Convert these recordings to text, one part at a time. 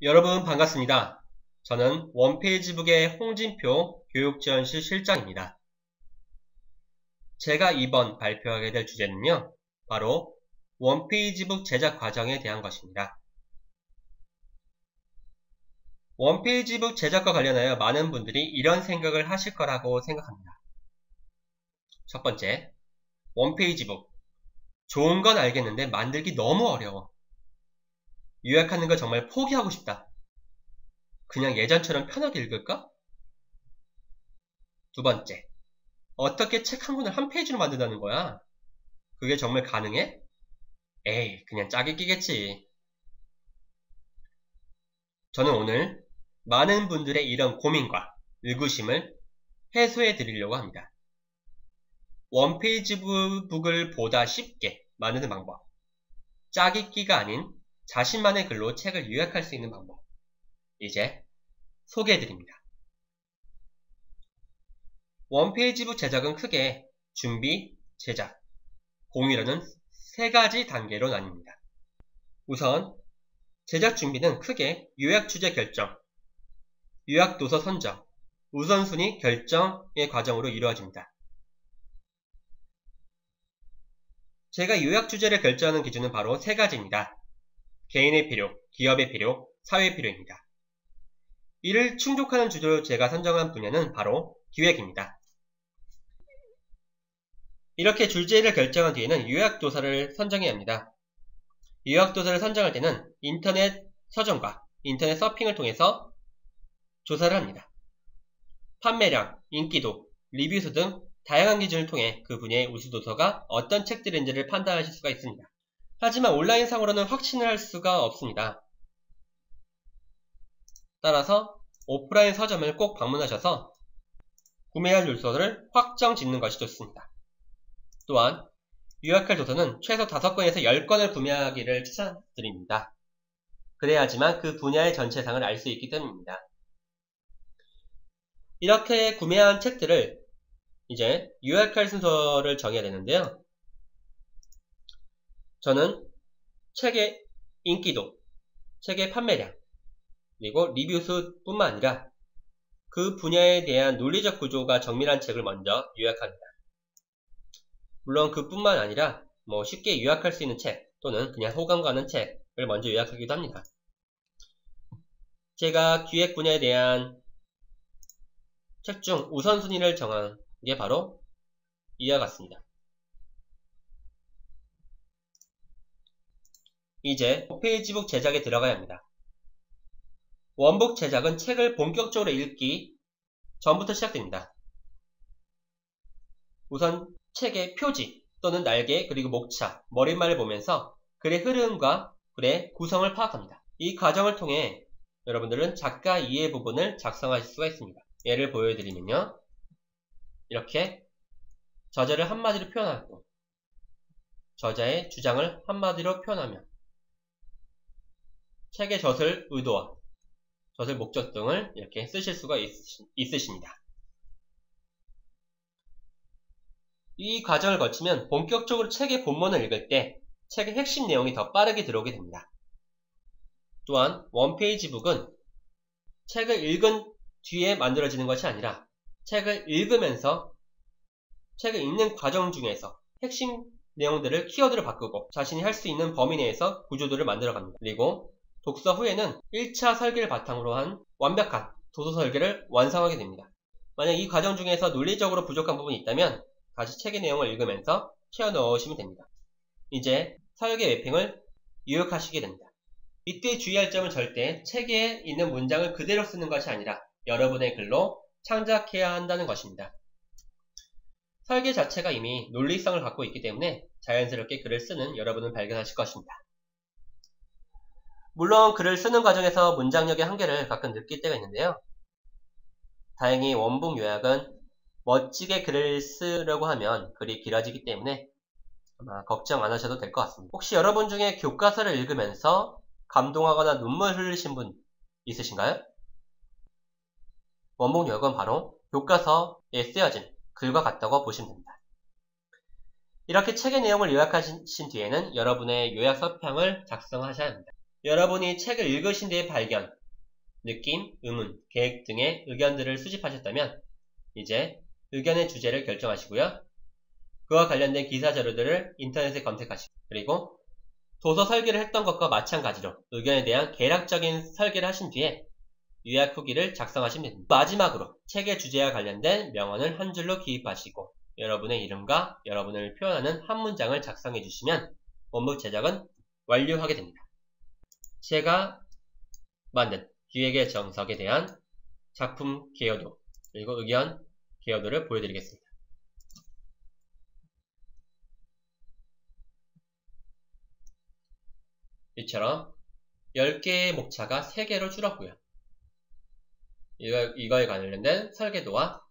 여러분 반갑습니다. 저는 원페이지북의 홍진표 교육지원실 실장입니다. 제가 이번 발표하게 될 주제는요, 바로 원페이지북 제작 과정에 대한 것입니다. 원페이지북 제작과 관련하여 많은 분들이 이런 생각을 하실 거라고 생각합니다. 첫 번째, 원페이지북. 좋은 건 알겠는데 만들기 너무 어려워. 요약하는 거 정말 포기하고 싶다. 그냥 예전처럼 편하게 읽을까? 두 번째, 어떻게 책 한 권을 한 페이지로 만든다는 거야? 그게 정말 가능해? 에이, 그냥 짝이 끼겠지. 저는 오늘 많은 분들의 이런 고민과 의구심을 해소해 드리려고 합니다. 원페이지북을 보다 쉽게 만드는 방법, 짝읽기가 아닌 자신만의 글로 책을 요약할 수 있는 방법, 이제 소개해 드립니다. 원페이지북 제작은 크게 준비, 제작, 공유라는 세 가지 단계로 나뉩니다. 우선 제작 준비는 크게 요약 주제 결정, 요약 도서 선정, 우선순위 결정의 과정으로 이루어집니다. 제가 요약 주제를 결정하는 기준은 바로 세 가지입니다. 개인의 필요, 기업의 필요, 사회의 필요입니다. 이를 충족하는 주제로 제가 선정한 분야는 바로 기획입니다. 이렇게 주제를 결정한 뒤에는 요약도서를 선정해야 합니다. 요약도서를 선정할 때는 인터넷 서점과 인터넷 서핑을 통해서 조사를 합니다. 판매량, 인기도, 리뷰수 등 다양한 기준을 통해 그 분야의 우수도서가 어떤 책들인지를 판단하실 수가 있습니다. 하지만 온라인상으로는 확신을 할 수가 없습니다. 따라서 오프라인 서점을 꼭 방문하셔서 구매할 요소를 확정 짓는 것이 좋습니다. 또한 요약할 도서는 최소 5권에서 10권을 구매하기를 추천드립니다. 그래야지만 그 분야의 전체상을 알 수 있기 때문입니다. 이렇게 구매한 책들을 이제 요약할 순서를 정해야 되는데요. 저는 책의 인기도, 책의 판매량, 그리고 리뷰수 뿐만 아니라 그 분야에 대한 논리적 구조가 정밀한 책을 먼저 요약합니다. 물론 그뿐만 아니라 쉽게 요약할 수 있는 책 또는 그냥 호감 가는 책을 먼저 요약하기도 합니다. 제가 기획 분야에 대한 책 중 우선순위를 정한 게 바로 이와 같습니다. 이제 페이지북 제작에 들어가야 합니다. 원북 제작은 책을 본격적으로 읽기 전부터 시작됩니다. 우선 책의 표지 또는 날개 그리고 목차, 머릿말을 보면서 글의 흐름과 글의 구성을 파악합니다. 이 과정을 통해 여러분들은 작가 이해 부분을 작성하실 수가 있습니다. 예를 보여드리면요. 이렇게 저자를 한마디로 표현하고 저자의 주장을 한마디로 표현하면 책의 젖을 의도와 젖을 목적 등을 이렇게 쓰실 수가 있으십니다. 이 과정을 거치면 본격적으로 책의 본문을 읽을 때 책의 핵심 내용이 더 빠르게 들어오게 됩니다. 또한 원페이지북은 책을 읽은 뒤에 만들어지는 것이 아니라 책을 읽으면서 책을 읽는 과정 중에서 핵심 내용들을 키워드로 바꾸고 자신이 할 수 있는 범위 내에서 구조들을 만들어갑니다. 그리고 독서 후에는 1차 설계를 바탕으로 한 완벽한 도서 설계를 완성하게 됩니다. 만약 이 과정 중에서 논리적으로 부족한 부분이 있다면 다시 책의 내용을 읽으면서 채워 넣으시면 됩니다. 이제 설계 매핑을 요약하시게 됩니다. 이때 주의할 점은 절대 책에 있는 문장을 그대로 쓰는 것이 아니라 여러분의 글로 창작해야 한다는 것입니다. 설계 자체가 이미 논리성을 갖고 있기 때문에 자연스럽게 글을 쓰는 여러분을 발견하실 것입니다. 물론 글을 쓰는 과정에서 문장력의 한계를 가끔 느낄 때가 있는데요. 다행히 원북 요약은 멋지게 글을 쓰려고 하면 글이 길어지기 때문에 아마 걱정 안 하셔도 될 것 같습니다. 혹시 여러분 중에 교과서를 읽으면서 감동하거나 눈물 흘리신 분 있으신가요? 원북 요약은 바로 교과서에 쓰여진 글과 같다고 보시면 됩니다. 이렇게 책의 내용을 요약하신 뒤에는 여러분의 요약 서평을 작성하셔야 합니다. 여러분이 책을 읽으신 뒤의 발견, 느낌, 의문, 계획 등의 의견들을 수집하셨다면 이제 의견의 주제를 결정하시고요. 그와 관련된 기사 자료들을 인터넷에 검색하시고, 그리고 도서 설계를 했던 것과 마찬가지로 의견에 대한 개략적인 설계를 하신 뒤에 요약 후기를 작성하시면 됩니다. 마지막으로 책의 주제와 관련된 명언을 한 줄로 기입하시고 여러분의 이름과 여러분을 표현하는 한 문장을 작성해 주시면 원북 제작은 완료하게 됩니다. 제가 만든 기획의 정석에 대한 작품 개요도 그리고 의견 개요도를 보여드리겠습니다. 이처럼 10개의 목차가 3개로 줄었고요. 이거에 관련된 설계도와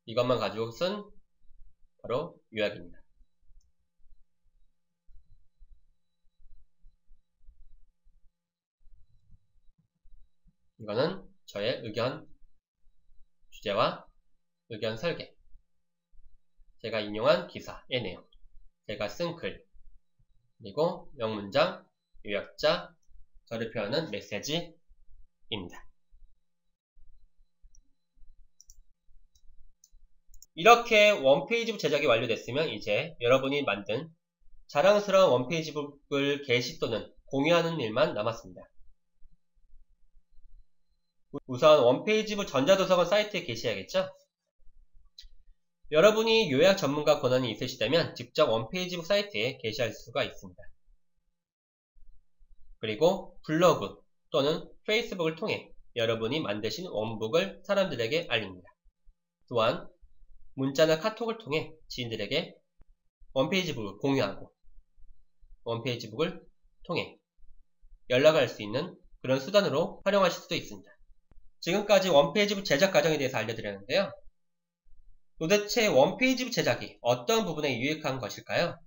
이것만 가지고 쓴 바로 요약입니다. 이거는 저의 의견 주제와 의견 설계, 제가 인용한 기사의 내용, 제가 쓴 글, 그리고 영문장, 요약자, 저를 표현하는 메시지입니다. 이렇게 원페이지북 제작이 완료됐으면 이제 여러분이 만든 자랑스러운 원페이지북을 게시 또는 공유하는 일만 남았습니다. 우선 원페이지북 전자도서관 사이트에 게시해야겠죠? 여러분이 요약 전문가 권한이 있으시다면 직접 원페이지북 사이트에 게시할 수가 있습니다. 그리고 블로그 또는 페이스북을 통해 여러분이 만드신 원북을 사람들에게 알립니다. 또한 문자나 카톡을 통해 지인들에게 원페이지북을 공유하고 원페이지북을 통해 연락할 수 있는 그런 수단으로 활용하실 수도 있습니다. 지금까지 원페이지북 제작 과정에 대해서 알려드렸는데요. 도대체 원페이지북 제작이 어떤 부분에 유익한 것일까요?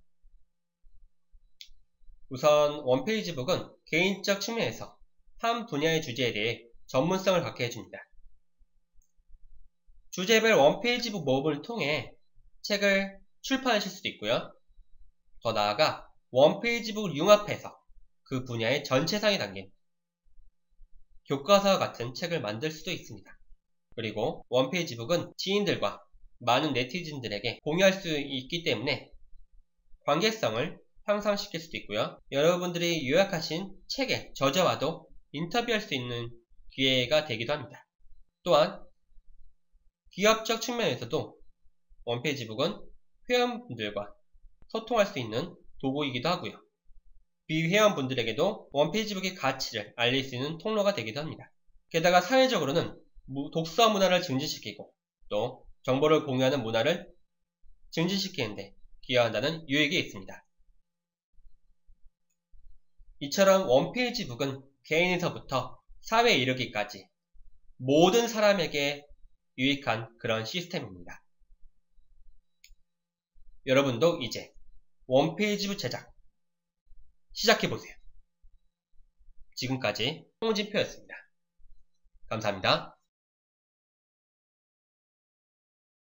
우선 원페이지북은 개인적 측면에서 한 분야의 주제에 대해 전문성을 갖게 해줍니다. 주제별 원페이지북 모음을 통해 책을 출판하실 수도 있고요. 더 나아가 원페이지북을 융합해서 그 분야의 전체상이 담긴 교과서와 같은 책을 만들 수도 있습니다. 그리고 원페이지북은 지인들과 많은 네티즌들에게 공유할 수 있기 때문에 관계성을 향상시킬 수도 있고요. 여러분들이 요약하신 책의 저자와도 인터뷰할 수 있는 기회가 되기도 합니다. 또한 기업적 측면에서도 원페이지북은 회원분들과 소통할 수 있는 도구이기도 하고요. 비회원분들에게도 원페이지북의 가치를 알릴 수 있는 통로가 되기도 합니다. 게다가 사회적으로는 독서 문화를 증진시키고 또 정보를 공유하는 문화를 증진시키는데 기여한다는 유익이 있습니다. 이처럼 원페이지북은 개인에서부터 사회에 이르기까지 모든 사람에게 유익한 그런 시스템입니다. 여러분도 이제 원페이지북 제작 시작해보세요. 지금까지 홍진표였습니다. 감사합니다.